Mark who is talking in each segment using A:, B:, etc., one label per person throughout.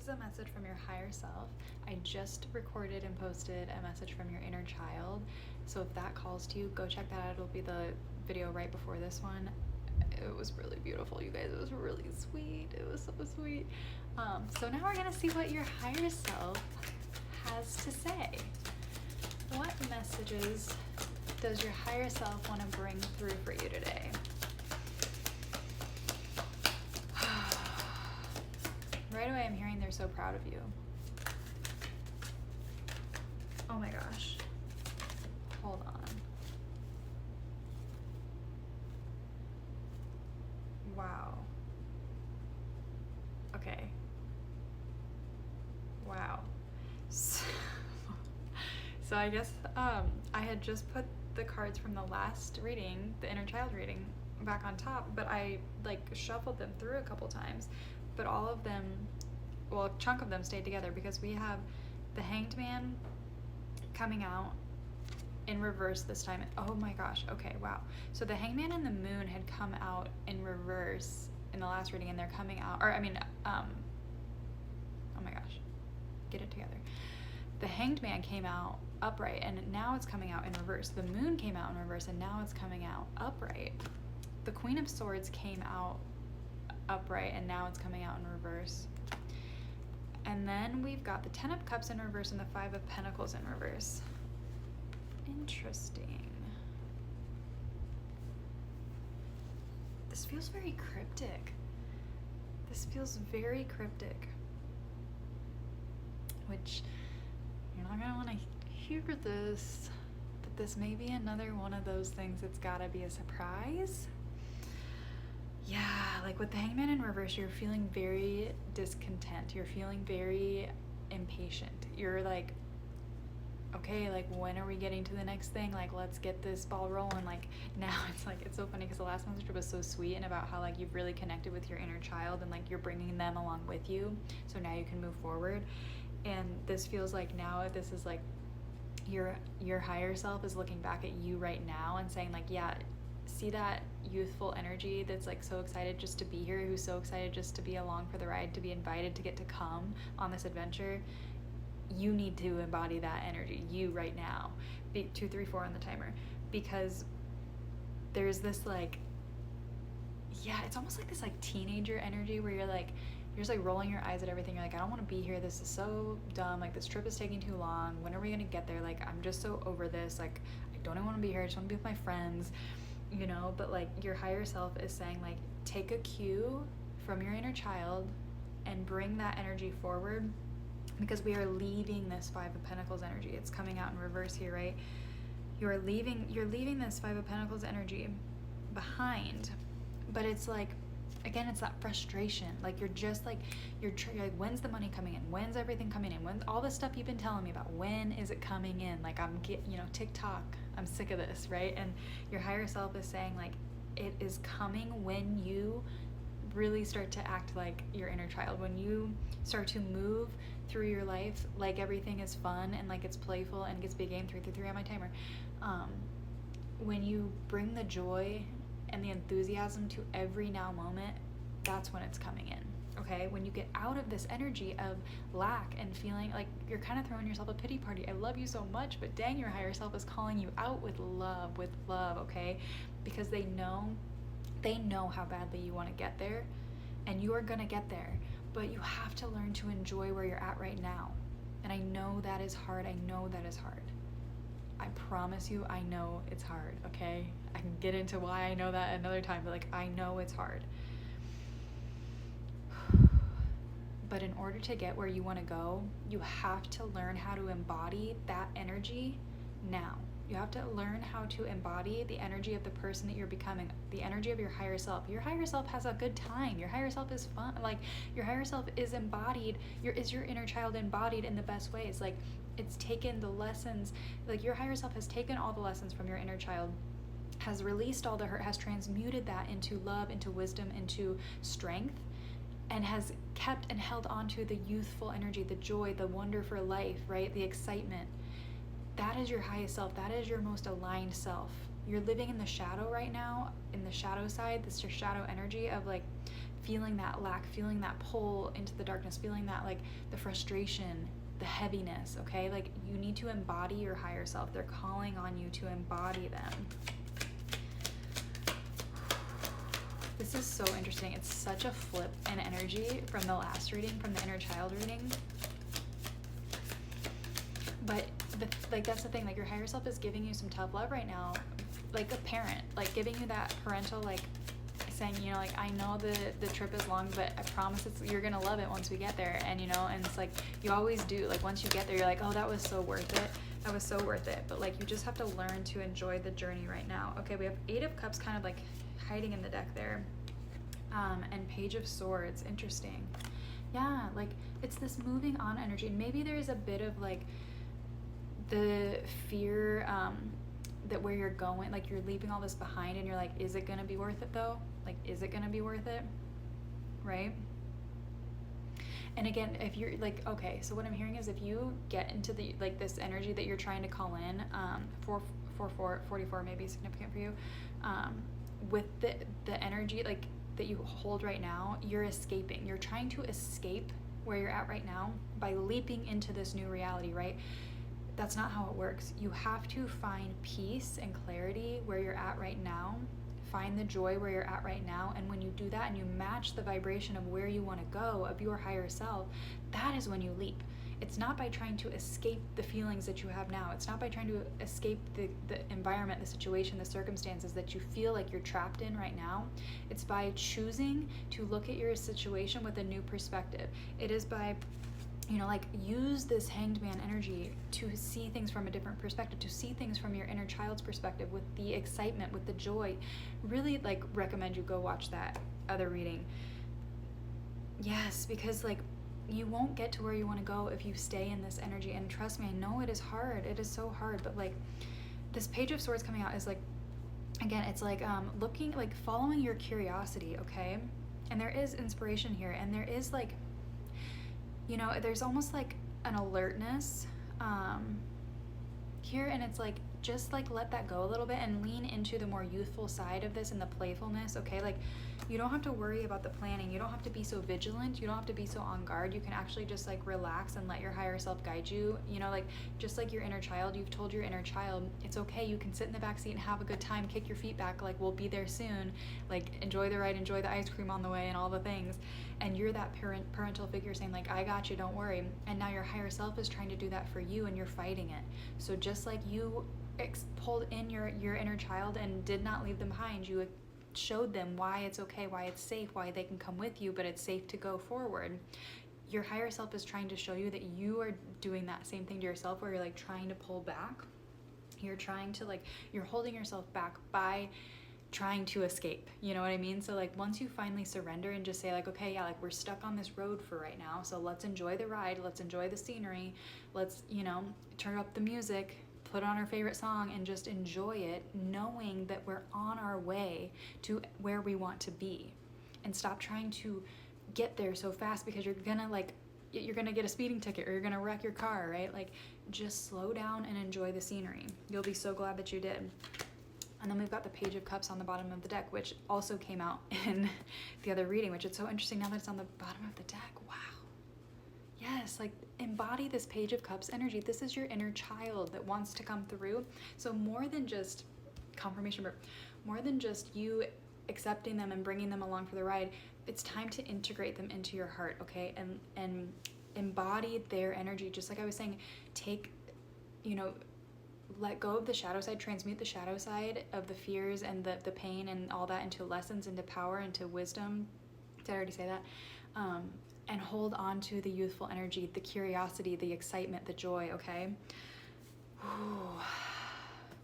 A: is a message from your higher self. I just recorded and posted a message from your inner child. So if that calls to you, go check that out. It'll be the video right before this one. It was really beautiful, you guys. It was really sweet. It was so sweet. So now we're gonna see what your higher self has to say. What messages does your higher self want to bring through for you today? Right away, I'm hearing they're so proud of you. Oh my gosh. Hold on. Wow. Okay. Wow. So I guess I had just put the cards from the last reading, the inner child reading, back on top, but I like shuffled them through a couple times, but all of them, well, a chunk of them stayed together because we have the Hanged Man coming out in reverse this time. Oh my gosh. Okay, wow. So the Hanged Man and the Moon had come out in reverse in the last reading, and they're coming out, or I mean, oh my gosh, get it together. The Hanged Man came out upright, and now it's coming out in reverse. The Moon came out in reverse, and now it's coming out upright. The Queen of Swords came out upright, and now it's coming out in reverse. And then we've got the Ten of Cups in reverse and the Five of Pentacles in reverse. Interesting. This feels very cryptic. This feels very cryptic. Which, you're not gonna want to hear this, but this may be another one of those things that's gotta be a surprise. Yeah, like with the Hangman in reverse, you're feeling very discontent. You're feeling very impatient. You're like, okay, like when are we getting to the next thing? Like, let's get this ball rolling. Like now it's like, it's so funny because the last message was so sweet and about how like you've really connected with your inner child and like you're bringing them along with you. So now you can move forward. And this feels like now this is like your higher self is looking back at you right now and saying like, yeah, see that youthful energy that's like so excited just to be here, who's so excited just to be along for the ride, to be invited to get to come on this adventure. You need to embody that energy, you right now. 2, 3, 4 on the timer, because there's this like, yeah, it's almost like this like teenager energy where you're just like rolling your eyes at everything. You're like, I don't want to be here. This is so dumb. Like this trip is taking too long. When are we gonna get there? Like I'm just so over this. Like I don't even want to be here. I just want to be with my friends, you know. But like your higher self is saying like, take a cue from your inner child and bring that energy forward, because we are leaving this Five of Pentacles energy. It's coming out in reverse here, right? You're leaving this Five of Pentacles energy behind, but it's like, again, it's that frustration. Like you're just like, you're like, when's the money coming in? When's everything coming in? When's all this stuff you've been telling me about? When is it coming in? Like TikTok, I'm sick of this, right? And your higher self is saying like, it is coming when you really start to act like your inner child, when you start to move through your life like everything is fun and like it's playful and gets big game. 3, 3, 3 on my timer. When you bring the joy and the enthusiasm to every now moment, that's when it's coming in. Okay, when you get out of this energy of lack and feeling like you're kind of throwing yourself a pity party. I love you so much, but dang, your higher self is calling you out with love, okay? Because they know how badly you want to get there, and you are going to get there, but you have to learn to enjoy where you're at right now. And I know that is hard. I promise you, I know it's hard, okay? I can get into why I know that another time, but like, I know it's hard. But in order to get where you want to go, you have to learn how to embody that energy now. You have to learn how to embody the energy of the person that you're becoming, the energy of your higher self. Your higher self has a good time. Your higher self is fun. Like your higher self is embodied. Is your inner child embodied in the best ways? Like it's taken the lessons, like your higher self has taken all the lessons from your inner child, has released all the hurt, has transmuted that into love, into wisdom, into strength, and has kept and held on to the youthful energy, the joy, the wonder for life, right? The excitement. That is your highest self. That is your most aligned self. You're living in the shadow right now, in the shadow side, this your shadow energy of like feeling that lack, feeling that pull into the darkness, feeling that like the frustration, the heaviness, okay? Like you need to embody your higher self. They're calling on you to embody them. This is so interesting. It's such a flip in energy from the last reading, from the inner child reading. But like that's the thing, like your higher self is giving you some tough love right now, like a parent, like giving you that parental, like saying, you know, like I know the trip is long, but I promise you're gonna love it once we get there. And you know, and it's like you always do, like once you get there you're like, oh, that was so worth it, that was so worth it. But like you just have to learn to enjoy the journey right now. Okay, we have 8 of Cups kind of like hiding in the deck there, and Page of Swords. Interesting. Yeah, like it's this moving on energy, and maybe there's a bit of like the fear that where you're going, like you're leaving all this behind and you're like, is it gonna be worth it though? Like, is it gonna be worth it? Right? And again, if you're like, okay, so what I'm hearing is if you get into the like this energy that you're trying to call in, 44 may be significant for you, with the energy like that you hold right now, you're escaping. You're trying to escape where you're at right now by leaping into this new reality, right? That's not how it works. You have to find peace and clarity where you're at right now. Find the joy where you're at right now. And when you do that and you match the vibration of where you want to go, of your higher self, that is when you leap. It's not by trying to escape the feelings that you have now. It's not by trying to escape the environment, the situation, the circumstances that you feel like you're trapped in right now. It's by choosing to look at your situation with a new perspective. It is by, you know, like use this Hanged Man energy to see things from a different perspective, to see things from your inner child's perspective, with the excitement, with the joy. Really like recommend you go watch that other reading. Yes, because like you won't get to where you want to go if you stay in this energy. And trust me, I know it is hard. It is so hard. But like this Page of Swords coming out is like, again, it's like looking, like following your curiosity, okay? And there is inspiration here. And there is like, you know, there's almost like an alertness here. And it's like, just like let that go a little bit and lean into the more youthful side of this and the playfulness, okay? Like you don't have to worry about the planning. You don't have to be so vigilant. You don't have to be so on guard. You can actually just like relax and let your higher self guide you. You know, like just like your inner child, you've told your inner child, it's okay. You can sit in the back seat and have a good time, kick your feet back. Like we'll be there soon. Like enjoy the ride, enjoy the ice cream on the way and all the things. And you're that parental figure saying like, I got you, don't worry. And now your higher self is trying to do that for you and you're fighting it. So just like you pulled in your inner child and did not leave them behind, you showed them why it's okay, why it's safe, why they can come with you, but it's safe to go forward. Your higher self is trying to show you that you are doing that same thing to yourself, where you're like trying to pull back. You're trying to like, you're holding yourself back by trying to escape, you know what I mean? So like once you finally surrender and just say like, okay, yeah, like we're stuck on this road for right now, so let's enjoy the ride, let's enjoy the scenery, let's, you know, turn up the music, put on our favorite song and just enjoy it, knowing that we're on our way to where we want to be. And stop trying to get there so fast, because you're gonna get a speeding ticket or you're gonna wreck your car, right? Like just slow down and enjoy the scenery. You'll be so glad that you did. And then we've got the Page of Cups on the bottom of the deck, which also came out in the other reading, which is so interesting now that it's on the bottom of the deck. Wow. Yes, like embody this Page of Cups energy. This is your inner child that wants to come through. So more than just confirmation, but more than just you accepting them and bringing them along for the ride, it's time to integrate them into your heart, okay? And embody their energy. Just like I was saying, take, you know, let go of the shadow side, transmute the shadow side of the fears and the pain and all that into lessons, into power, into wisdom. Did I already say that? And hold on to the youthful energy, the curiosity, the excitement, the joy, okay? Ooh.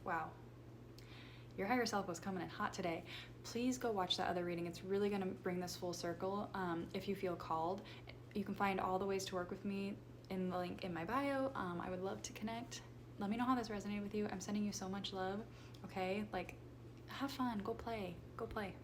A: Wow. Your higher self was coming in hot today. Please go watch that other reading. It's really gonna bring this full circle if you feel called. You can find all the ways to work with me in the link in my bio. I would love to connect. Let me know how this resonated with you. I'm sending you so much love, okay? Like, have fun, go play, go play.